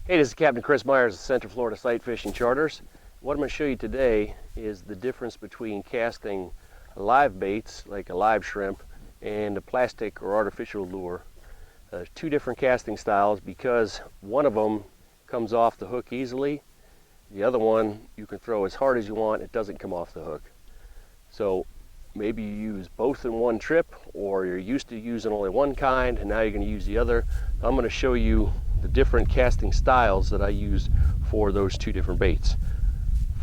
Hey, this is Captain Chris Myers of Central Florida Sight Fishing Charters. What I'm going to show you today is the difference between casting live baits like a live shrimp and a plastic or artificial lure. Two different casting styles because one of them comes off the hook easily. The other one you can throw as hard as you want, it doesn't come off the hook. So maybe you use both in one trip, or you're used to using only one kind and now you're going to use the other. I'm going to show you the different casting styles that I use for those two different baits.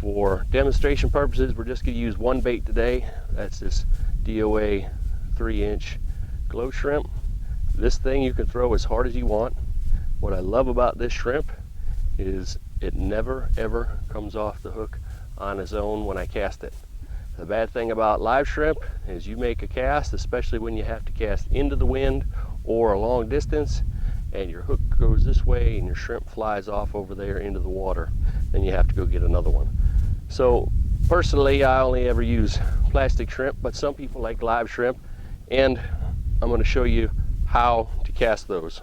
For demonstration purposes, we're just going to use one bait today. That's this DOA 3-inch glow shrimp. This thing you can throw as hard as you want. What I love about this shrimp is it never ever comes off the hook on its own when I cast it. The bad thing about live shrimp is you make a cast, especially when you have to cast into the wind or a long distance, and your hook goes this way and your shrimp flies off over there into the water, then you have to go get another one. So personally, I only ever use plastic shrimp, but some people like live shrimp, and I'm going to show you how to cast those.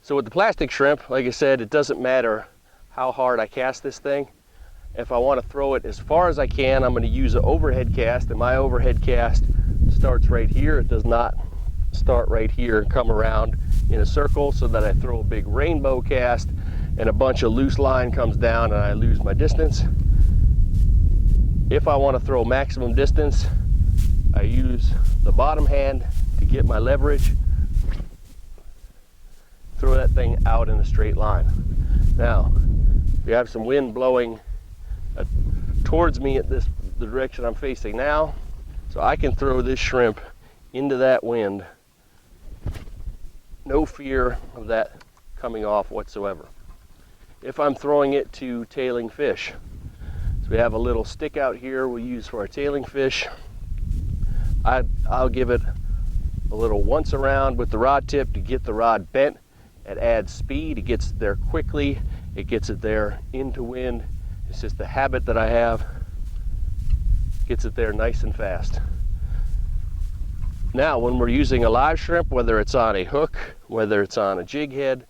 So with the plastic shrimp, like I said, it doesn't matter how hard I cast this thing. If I want to throw it as far as I can, I'm going to use an overhead cast, and my overhead cast starts right here. It does not start right here and come around in a circle so that I throw a big rainbow cast and a bunch of loose line comes down and I lose my distance. If I want to throw maximum distance, I use the bottom hand to get my leverage, throw that thing out in a straight line. Now, if you have some wind blowing towards me at the direction I'm facing now, so I can throw this shrimp into that wind, no fear of that coming off whatsoever. If I'm throwing it to tailing fish, so we have a little stick out here we use for our tailing fish, I'll give it a little once around with the rod tip to get the rod bent. It adds speed, it gets there quickly, it gets it there into wind. It's just the habit that I have, gets it there nice and fast. Now, when we're using a live shrimp, whether it's on a hook, whether it's on a jig head,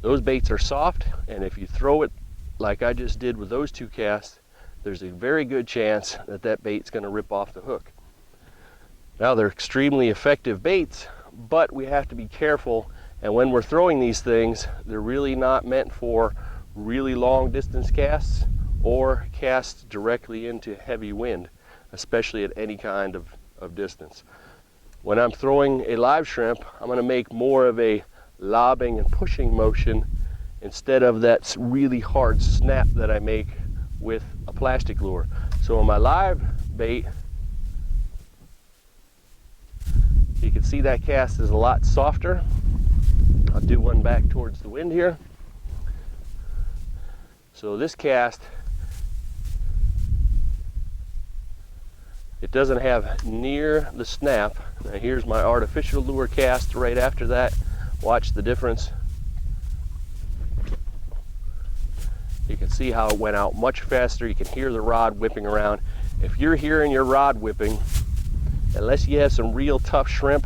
those baits are soft, and if you throw it like I just did with those two casts, there's a very good chance that that bait's going to rip off the hook. Now, they're extremely effective baits, but we have to be careful, and when we're throwing these things, they're really not meant for really long distance casts or casts directly into heavy wind, especially at any kind of distance. When I'm throwing a live shrimp, I'm going to make more of a lobbing and pushing motion instead of that really hard snap that I make with a plastic lure. So on my live bait, you can see that cast is a lot softer. I'll do one back towards the wind here. So this cast, it doesn't have near the snap. Now here's my artificial lure cast right after that. Watch the difference. You can see how it went out much faster. You can hear the rod whipping around. If you're hearing your rod whipping, unless you have some real tough shrimp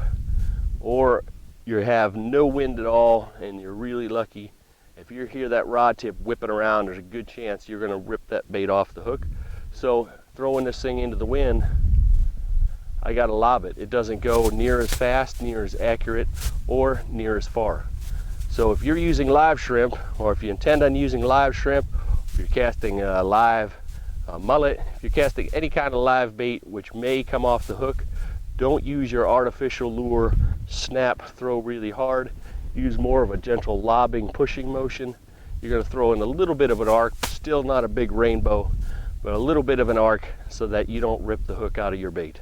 or you have no wind at all and you're really lucky, if you hear that rod tip whipping around, there's a good chance you're going to rip that bait off the hook. So throwing this thing into the wind, I got to lob it. It doesn't go near as fast, near as accurate, or near as far. So if you're using live shrimp, or if you intend on using live shrimp, if you're casting a live mullet, if you're casting any kind of live bait which may come off the hook, don't use your artificial lure snap, throw really hard. Use more of a gentle lobbing, pushing motion. You're going to throw in a little bit of an arc, still not a big rainbow, but a little bit of an arc so that you don't rip the hook out of your bait.